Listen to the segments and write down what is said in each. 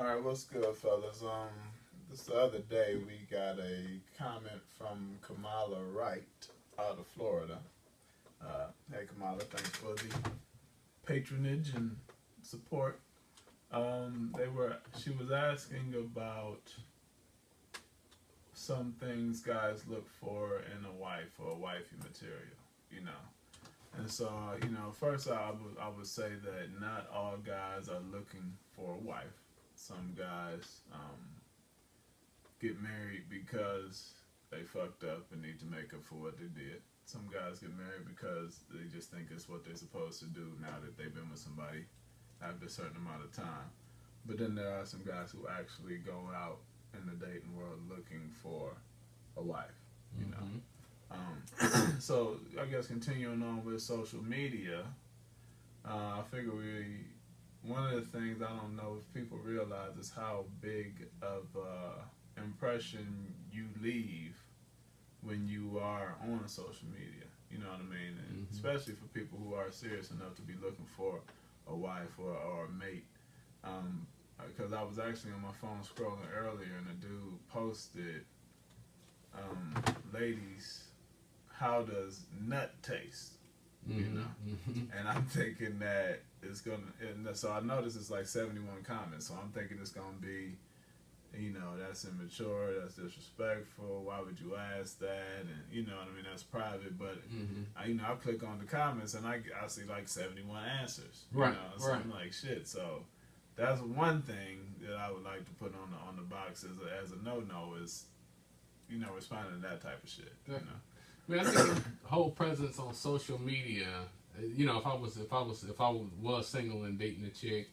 All right, what's good, fellas? This the other day we got a comment from Kamala Wright out of Florida. Hey, Kamala, thanks for the patronage and support. She was asking about some things guys look for in a wife or a wifey material, you know. And so, first I would say that not all guys are looking for a wife. Some guys get married because they fucked up and need to make up for what they did. Some guys get married because they just think it's what they're supposed to do now that they've been with somebody after a certain amount of time. But then there are some guys who actually go out in the dating world looking for a wife, you know. So I guess continuing on with social media, I figure one of the things I don't know if people realize is how big of impression you leave when you are on social media. You know what I mean? And especially for people who are serious enough to be looking for a wife or a mate. Because I was actually on my phone scrolling earlier and a dude posted, ladies, how does nut taste? You know? And I'm thinking that it's gonna, so I noticed it's like 71 comments, so I'm thinking it's gonna be, that's immature, that's disrespectful, why would you ask that, and you know what I mean, that's private, but I click on the comments and I see like 71 answers, so I'm like, shit. So that's one thing that I would like to put on the box as a no is, responding to that type of shit. I mean, I think the whole presence on social media, if I was single and dating a chick,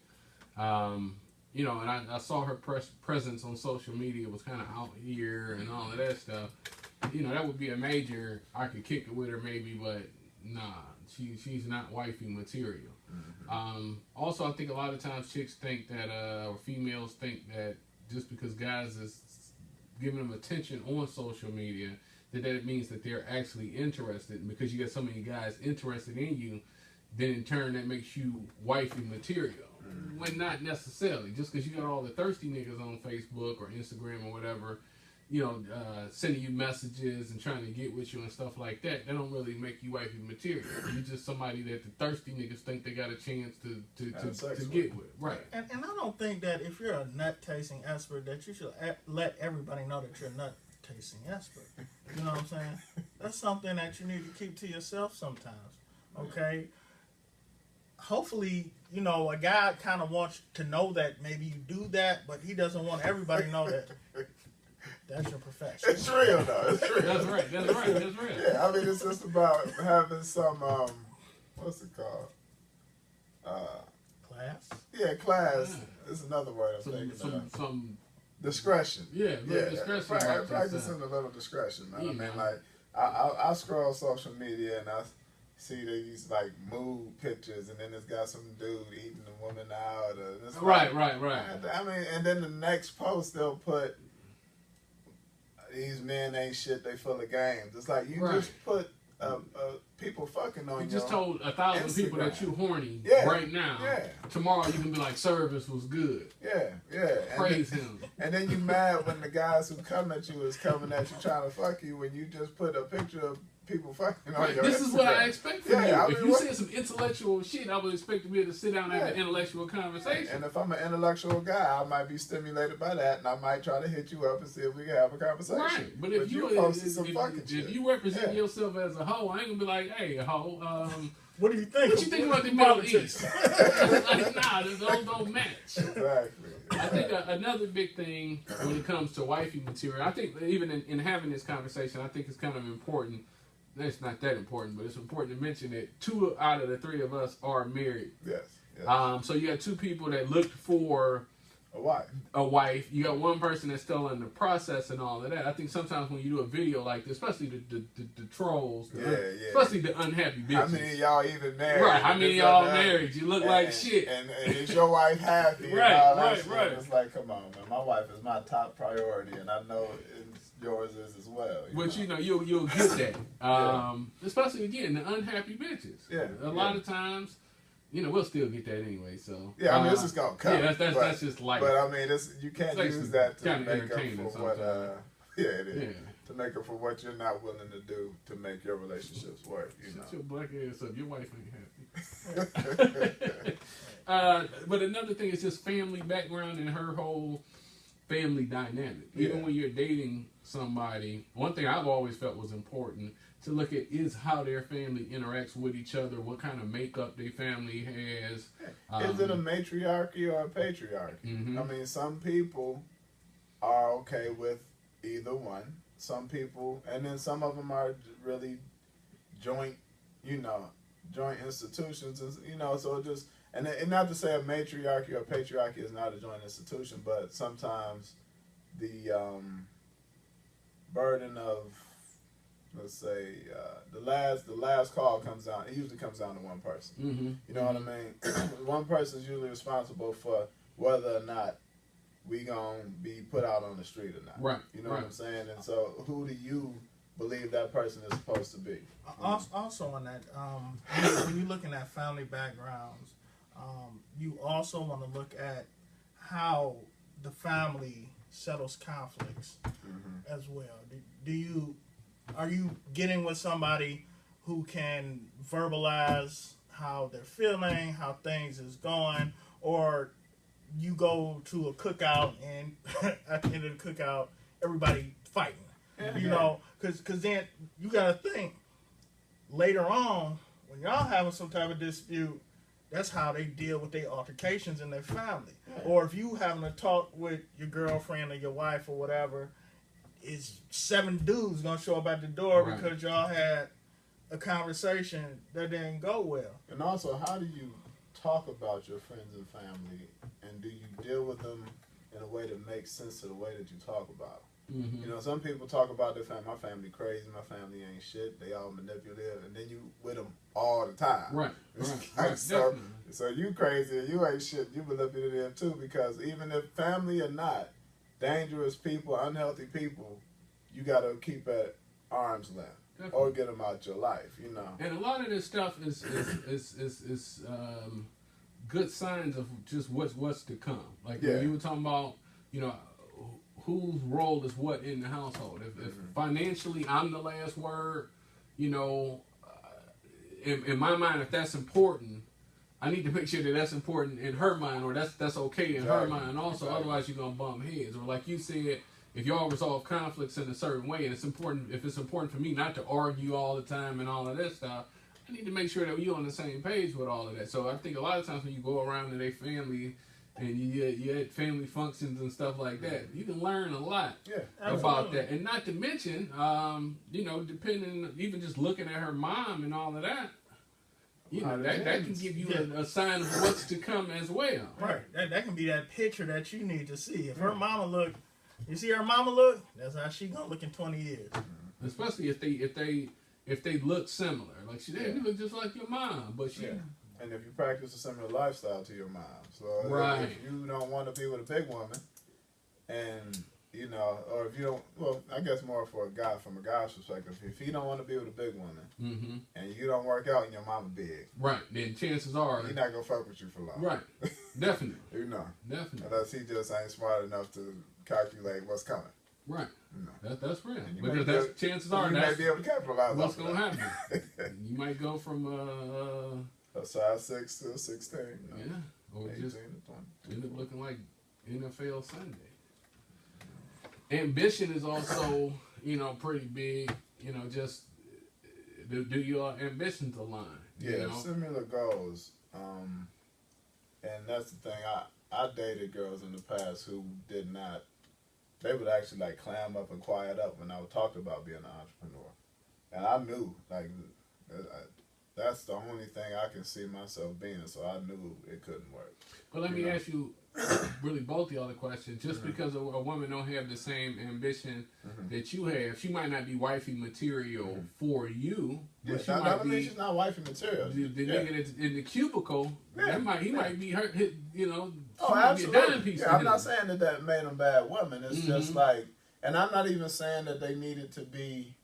and I saw her presence on social media was kind of out here and all of that stuff, that would be a major, I could kick it with her maybe, but nah, she's not wifey material. Also, I think a lot of times chicks think that, or females think that just because guys is giving them attention on social media, that it means that they're actually interested. And because you got so many guys interested in you, then in turn that makes you wifey material. When not necessarily. Just because you got all the thirsty niggas on Facebook or Instagram or whatever, sending you messages and trying to get with you and stuff like that, that don't really make you wifey material. You're just somebody that the thirsty niggas think they got a chance to get with. Right. And I don't think that if you're a nut-tasting expert that you should let everybody know that you're a nut-tasting expert. You know what I'm saying? That's something that you need to keep to yourself sometimes. Okay? Hopefully, a guy kind of wants to know that maybe you do that, but he doesn't want everybody to know that that's your profession. It's real, though. It's real. That's right. That's real. Yeah, I mean, it's just about having some, what's it called? Class? Yeah, class. Yeah. Is another word I'm thinking of. Some discretion. Yeah, discretion. Practicing a little discretion, man. I mean, like, I scroll social media and I see these like mood pictures, and then it's got some dude eating the woman out. Right. I mean, and then the next post they'll put, these men ain't shit, they full of games. It's like you just put people fucking on you. You just told 1,000 Instagram. People that you horny right now. Yeah. Tomorrow you can be like, service was good. Yeah. Praise him. And then you mad when the guys who come at you is coming at you trying to fuck you when you just put a picture of people fucking on your This Instagram. is what I expect from you. If you what? say some intellectual shit, I would expect to be able to sit down and have an intellectual conversation. And if I'm an intellectual guy, I might be stimulated by that, and I might try to hit you up and see if we can have a conversation. Right, but if you represent yourself as a hoe, I ain't gonna be like, hey, hoe, what do you think? What you think about the Middle East? Like, nah, those don't match. Exactly. I think another big thing when it comes to wifey material, I think even in having this conversation, I think it's kind of important. It's not that important, but it's important to mention that 2 out of the 3 of us are married. Yes. So you got 2 people that looked for a wife. You got 1 person that's still in the process and all of that. I think sometimes when you do a video like this, especially the trolls, especially the unhappy bitches. How many of y'all even married? Right. How many of y'all married? You look like shit. And is your wife happy? Right. It's like, come on, man. My wife is my top priority, and I know yours is as well. But you'll get that. Especially again the unhappy bitches. Yeah. A lot of times we'll still get that anyway. So yeah, I mean, this is gonna come. Yeah, that's just life. But I mean, you can't use that to make up for what. Yeah, it is. Yeah. To make up for what you're not willing to do to make your relationships work. Shut your black ass up. Your wife ain't happy. But another thing is just family background and her whole family dynamic. Even when you're dating somebody, one thing I've always felt was important to look at is how their family interacts with each other, what kind of makeup their family has. Is it a matriarchy or a patriarchy? Mm-hmm. I mean, some people are okay with either one. Some people, and then some of them are really joint institutions, so it just, and not to say a matriarchy or patriarchy is not a joint institution, but sometimes the burden of, let's say, the last call comes down. It usually comes down to one person. Mm-hmm. You know what I mean? One person is usually responsible for whether or not we gonna be put out on the street or not. Right. You know what I'm saying? And so, who do you believe that person is supposed to be? Also on that, when you're looking at family backgrounds, you also want to look at how the family settles conflicts as well. Are you getting with somebody who can verbalize how they're feeling, how things is going, or you go to a cookout and at the end of the cookout, everybody fighting? Because then you got to think, later on, when y'all having some type of dispute, that's how they deal with their altercations in their family. Or if you having a talk with your girlfriend or your wife or whatever, is 7 dudes gonna show up at the door because y'all had a conversation that didn't go well. And also, how do you talk about your friends and family, and do you deal with them in a way that makes sense to the way that you talk about them? Mm-hmm. Some people talk about their family. My family crazy. My family ain't shit. They all manipulative, and then you with them all the time. Right. So you crazy and you ain't shit. You manipulative too, because even if family or not, dangerous people, unhealthy people, you got to keep at arm's length. Definitely. Or get them out your life, And a lot of this stuff is good signs of just what's to come. Like when you were talking about, whose role is what in the household. If financially I'm the last word, in my mind, if that's important, I need to make sure that that's important in her mind, or that's okay in her mind also. Otherwise, you're gonna bump heads. Or like you said, if y'all resolve conflicts in a certain way, and it's important, if it's important for me not to argue all the time and all of that stuff, I need to make sure that you're on the same page with all of that. So I think a lot of times when you go around to their family and you at family functions and stuff like that, you can learn a lot about that. And not to mention, depending, even just looking at her mom and all of that, that can give you a sign of what's to come as well. Right. That can be that picture that you need to see. If her mama look, you see her mama look, that's how she gonna look in 20 years. Especially if they look similar. Like you look just like your mom, but she. Yeah. And if you practice a similar lifestyle to your mom. So if you don't want to be with a big woman, and or if you don't, well, I guess more for a guy, from a guy's perspective, if you don't want to be with a big woman, and you don't work out and your mama big, then chances are he's not gonna fuck with you for long. Right, definitely. Definitely. Unless he just ain't smart enough to calculate what's coming. Right. That's real. Because chances are might be able to capitalize what's gonna happen. You might go from a size 6 to a 16. Or 18 just to 20. end up looking like NFL Sunday. Ambition is also, pretty big. Just do your ambitions align? Similar goals. And that's the thing. I dated girls in the past who did not. They would actually clam up and quiet up when I talked about being an entrepreneur, and I knew that's the only thing I can see myself being. So I knew it couldn't work. But let me ask you, really both the other questions. Just because a woman don't have the same ambition that you have, she might not be wifey material for you. But she might be. She's not wifey material. The nigga that's in the cubicle, he might be hurt. Oh, absolutely. I'm not saying that made them bad women. It's just and I'm not even saying that they needed to be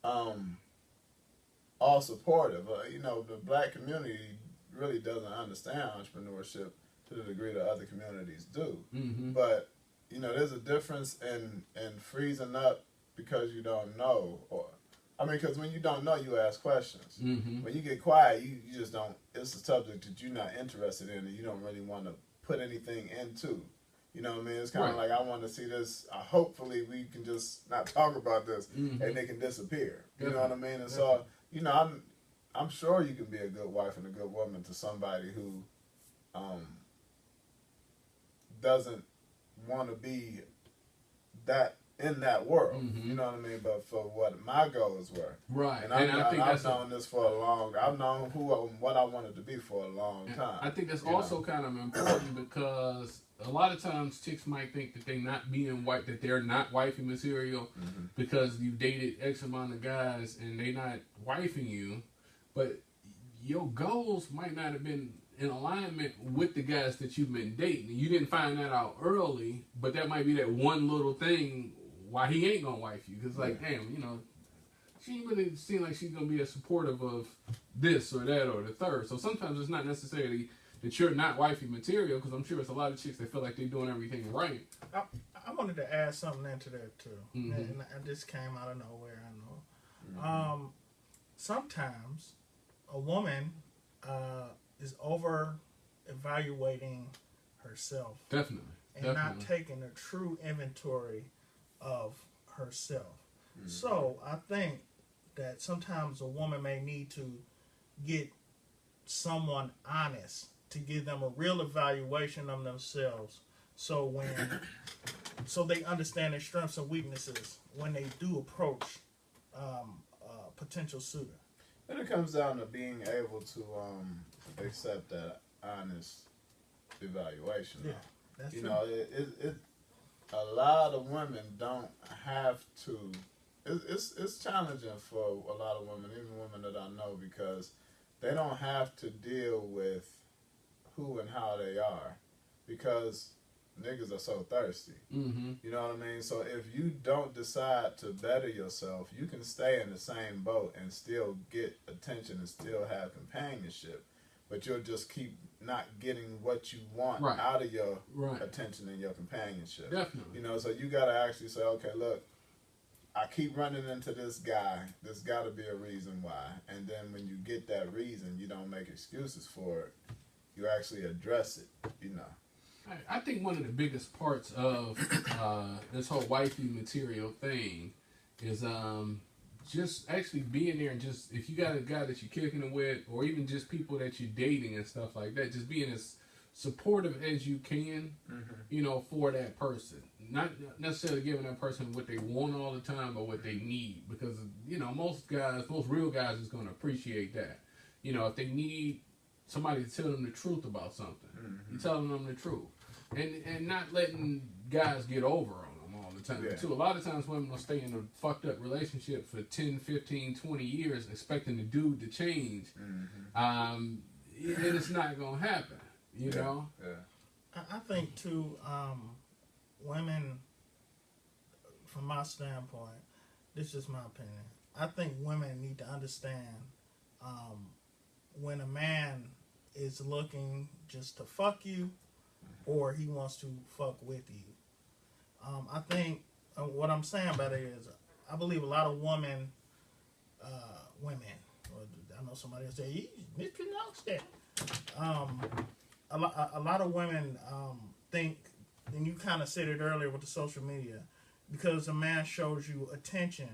all supportive. The black community really doesn't understand entrepreneurship to the degree that other communities do. Mm-hmm. But you know, there's a difference in freezing up because you don't know, or I mean, because when you don't know, you ask questions. Mm-hmm. When you get quiet, you just don't. It's a subject that you're not interested in, and you don't really want to put anything into. You know what I mean? It's kind of like, I want to see this. Hopefully, we can just not talk about this, Mm-hmm. and they can disappear. You Definitely. know what I mean? And so, you know, I'm sure you can be a good wife and a good woman to somebody who doesn't want to be that in that world. Mm-hmm. You know what I mean? But for what my goals were, Right. and I think I've known this for a long. I've known what I wanted to be for a long time. I think that's also kind of important because a lot of times chicks might think that that they're not wifey material Mm-hmm. because you've dated X amount of guys and they not wifing you, but your goals might not have been in alignment with the guys that you've been dating. You didn't find that out early, but that might be that one little thing why he ain't gonna wife you. Because like, damn, you know, she ain't really seem like she's gonna be as supportive of this or that or the third. So sometimes it's not necessarily that you're not wifey material, because I'm sure it's a lot of chicks that feel like they're doing everything right. I wanted to add something into that too, Mm-hmm. and this came out of nowhere. I know. Mm-hmm. Sometimes a woman is over evaluating herself Definitely. and not taking a true inventory of herself. Mm-hmm. So I think that sometimes a woman may need to get someone honest to give them a real evaluation of themselves, so they understand their strengths and weaknesses when they do approach a potential suitor. And it comes down to being able to accept that honest evaluation. Yeah, that's you true. know, it a lot of women don't have to. It's challenging for a lot of women, even women that I know, because they don't have to deal with who and how they are, because niggas are so thirsty. Mm-hmm. You know what I mean? So if you don't decide to better yourself, you can stay in the same boat and still get attention and still have companionship, but you'll just keep not getting what you want out of your attention and your companionship. Definitely. You know, so you got to actually say, okay, look, I keep running into this guy. There's got to be a reason why. And then when you get that reason, you don't make excuses for it. You actually address it, you know. I think one of the biggest parts of this whole wifey material thing is just actually being there, and just, if you got a guy that you're kicking it with, or even just people that you're dating and stuff like that, just being as supportive as you can, you know, for that person. Not necessarily giving that person what they want all the time, but what they need. Because, you know, most real guys is going to appreciate that. You know, if they need somebody to tell them the truth about something, you telling them the truth. And not letting guys get over on them all the time, too. A lot of times women will stay in a fucked up relationship for 10, 15, 20 years expecting the dude to change. And it's not going to happen, you know? Yeah. I think, too, women, from my standpoint, this is my opinion, I think women need to understand when a man is looking just to fuck you, or he wants to fuck with you. I think what I'm saying by that is, I believe a lot of women, or I know somebody will say, Mr. Knoxton. A lot of women think, and you kind of said it earlier with the social media, because a man shows you attention,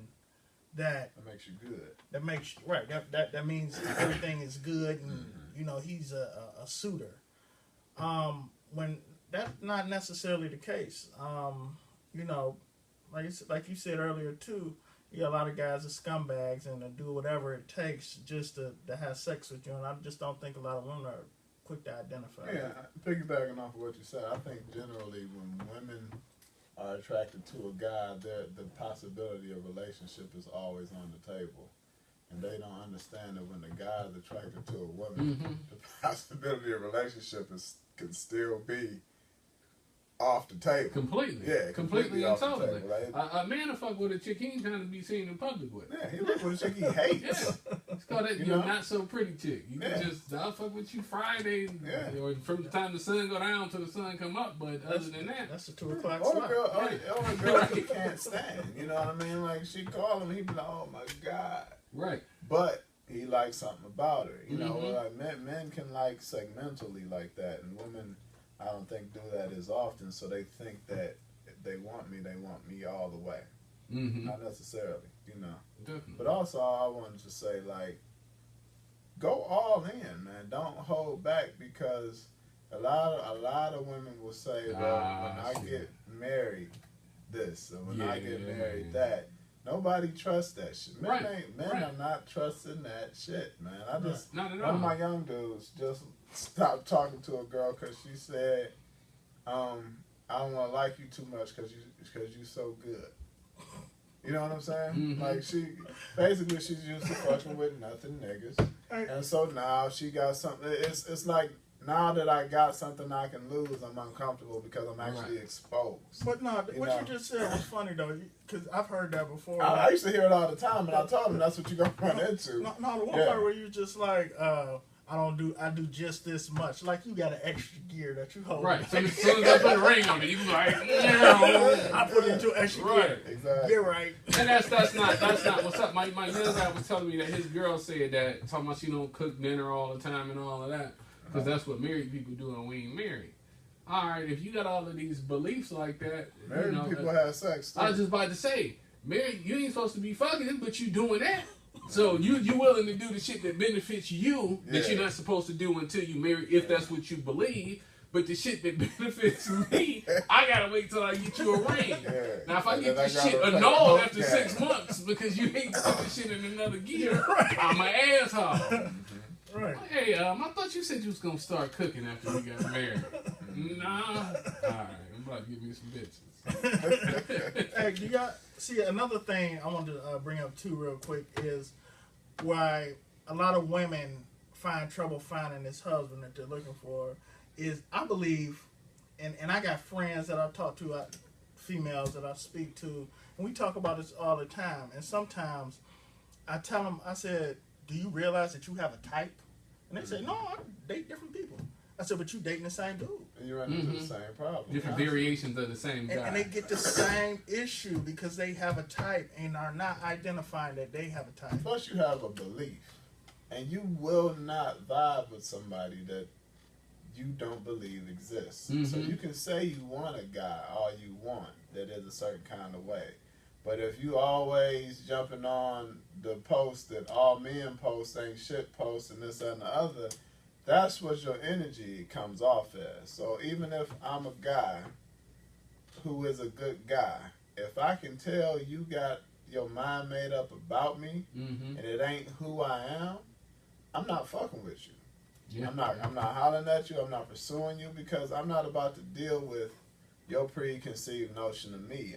that makes you good. That makes that means everything is good, and you know he's a suitor. When that's not necessarily the case. You know, like you said earlier too, a lot of guys are scumbags and do whatever it takes just to have sex with you, and I just don't think a lot of women are quick to identify. Yeah, piggybacking off of what you said, I think generally when women are attracted to a guy, the possibility of relationship is always on the table. And they don't understand that when the guy is attracted to a woman, the possibility of relationship can still be off the table. Completely. Yeah, completely and off the totally. table, right? A man will fuck with a chick he ain't trying to be seen in public with. Yeah, he look with a chick he hates. call that your not so pretty chick. You can just, I'll fuck with you Friday, or from the time the sun go down to the sun come up. But other than that, that's the 2 o'clock or slot. a girl he can't stand. You know what I mean? Like she call him, he be like, "Oh my God." Right. But he likes something about her. You know, like men can like segmentally like that, and women, I don't think do that as often. So they think that if they want me all the way. Not necessarily, you know. Definitely. But also, I wanted to say, like, go all in, man. Don't hold back, because a lot of women will say, well, when I get married, this, or when I get married, that. Nobody trusts that shit. Men are not trusting that shit, man. I just, not at all. One of my young dudes just stopped talking to a girl because she said, I don't want to like you too much because you so good. You know what I'm saying? Like she's used to fucking with nothing niggas, and so now she got something. It's like, now that I got something I can lose, I'm uncomfortable because I'm actually exposed. But no, what you just said was funny though, because I've heard that before. I used to hear it all the time, and I told him that's what you're gonna run into. No, the one part where you just like, I do just this much. Like you got an extra gear that you hold. Right. So as soon as I put a ring on it, you be like, I put it into extra gear. Exactly. You're right. And that's not what's up. My young guy was telling me that his girl said that, talking about she don't cook dinner all the time and all of that, because that's what married people do and we ain't married. All right, if you got all of these beliefs like that, married people have sex too. I was just about to say, married, you ain't supposed to be fucking, but you doing that. So you willing to do the shit that benefits you that you're not supposed to do until you marry, if that's what you believe. But the shit that benefits me, I gotta wait till I get you a ring. Now if I get this shit annulled after 6 months because you ain't put the shit in another gear, I'm an asshole. Right. Hey, I thought you said you was gonna start cooking after we got married. Nah. Alright, I'm about to give me some bitches. Hey, you got see another thing I wanted to bring up too real quick is why a lot of women find trouble finding this husband that they're looking for is, I believe, and I got friends that I talk to, females that I speak to, and we talk about this all the time. And sometimes I tell them, I said, do you realize that you have a type? And they say, no, I date different people. I said, but you dating the same dude. And you run into the same problem. Different variations of the same guy. And they get the same issue because they have a type and are not identifying that they have a type. Plus you have a belief. And you will not vibe with somebody that you don't believe exists. So you can say you want a guy all you want that is a certain kind of way. But if you always jumping on the post that all men post, ain't shit post, and this and the other, that's what your energy comes off as. So even if I'm a guy who is a good guy, if I can tell you got your mind made up about me and it ain't who I am, I'm not fucking with you. Yeah. I'm not hollering at you. I'm not pursuing you because I'm not about to deal with your preconceived notion of me.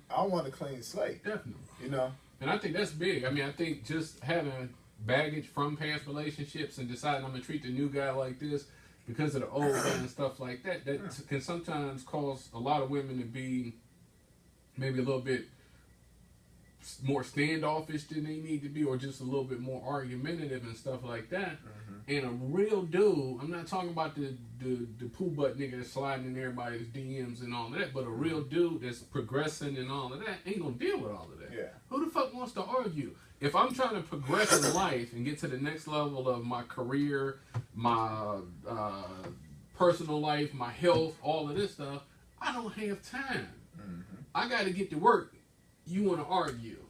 I want a clean slate. Definitely. You know? And I think that's big. I mean, I think just having baggage from past relationships and deciding I'm going to treat the new guy like this because of the old guy and stuff like that, can sometimes cause a lot of women to be maybe a little bit more standoffish than they need to be, or just a little bit more argumentative and stuff like that. And a real dude, I'm not talking about the poo butt nigga that's sliding in everybody's DMs and all of that, but a real dude that's progressing and all of that ain't gonna deal with all of that. Yeah. Who the fuck wants to argue? If I'm trying to progress in life and get to the next level of my career, my personal life, my health, all of this stuff, I don't have time. I got to get to work. You want to argue,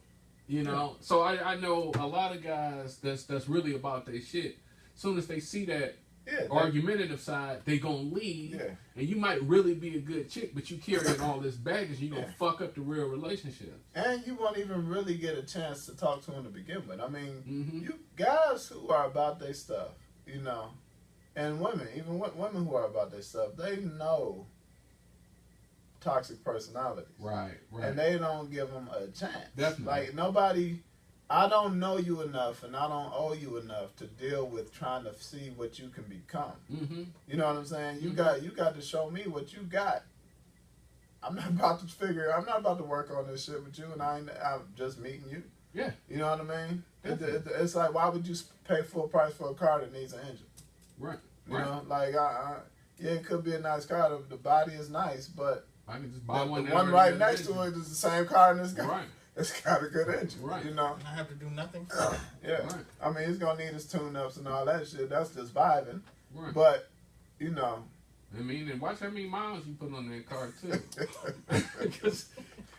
you know? So I know a lot of guys that's really about their shit. As soon as they see that argumentative side, they gonna leave. Yeah. And you might really be a good chick, but you carrying all this baggage, you gonna fuck up the real relationship. And you won't even really get a chance to talk to them to begin with. I mean, you guys who are about their stuff, you know, and women, even women who are about their stuff, they know toxic personalities. Right. And they don't give them a chance. Definitely. Like, nobody, I don't know you enough and I don't owe you enough to deal with trying to see what you can become. You know what I'm saying? You got to show me what you got. I'm not about to work on this shit with you, and I'm just meeting you. Yeah. You know what I mean? It's like, why would you pay full price for a car that needs an engine? Right. You know, like, yeah, it could be a nice car. The body is nice, but I can just buy one. The one right next to it is the same car in this guy. Right. It's got a good engine. Right. You know. And I have to do nothing for it. Yeah. Right. I mean, it's gonna need his tune-ups and all that shit. That's just vibing. Right. But, you know. I mean, and watch how many miles you put on that car too. Because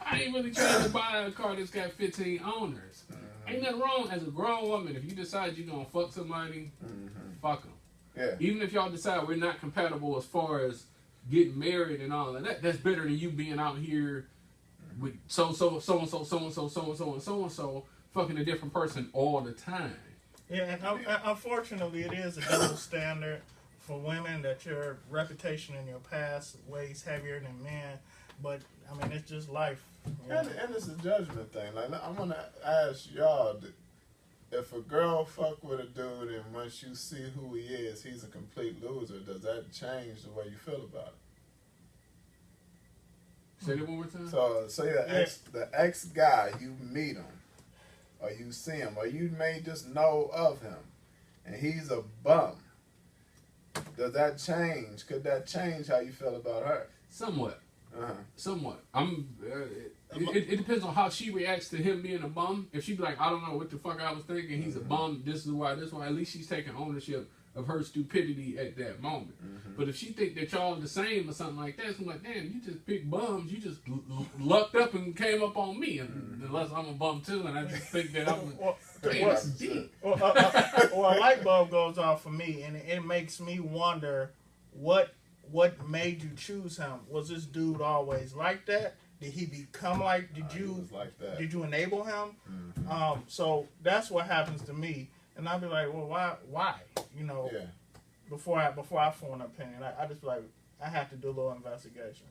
I ain't really trying to buy a car that's got 15 owners. Ain't nothing wrong as a grown woman if you decide you're gonna fuck somebody, fuck them. Yeah. Even if y'all decide we're not compatible as far as getting married and all of that, that's better than you being out here with so fucking a different person all the time. Yeah, and unfortunately, it is a double standard for women that your reputation in your past weighs heavier than men. But I mean, it's just life. And it's a judgment thing. Like, I'm gonna ask y'all, if a girl fuck with a dude and once you see who he is, he's a complete loser, does that change the way you feel about it? Say that one more time. So say the ex guy, you meet him, or you see him, or you may just know of him, and he's a bum. Does that change? Could that change how you feel about her? Somewhat. Uh-huh. Somewhat. It depends on how she reacts to him being a bum. If she be like, I don't know what the fuck I was thinking, he's a bum, this is why, at least she's taking ownership of her stupidity at that moment. But if she think that y'all are the same or something like that, so I'm like, damn, you just pick bums, you just lucked up and came up on me, and unless I'm a bum too, and I just think that I'm a light bulb goes off for me, and it makes me wonder what made you choose him. Was this dude always like that? Did he become like? Did you enable him? So that's what happens to me, and I'll be like, well, why? You know, before I form an opinion, I just be like, I have to do a little investigation.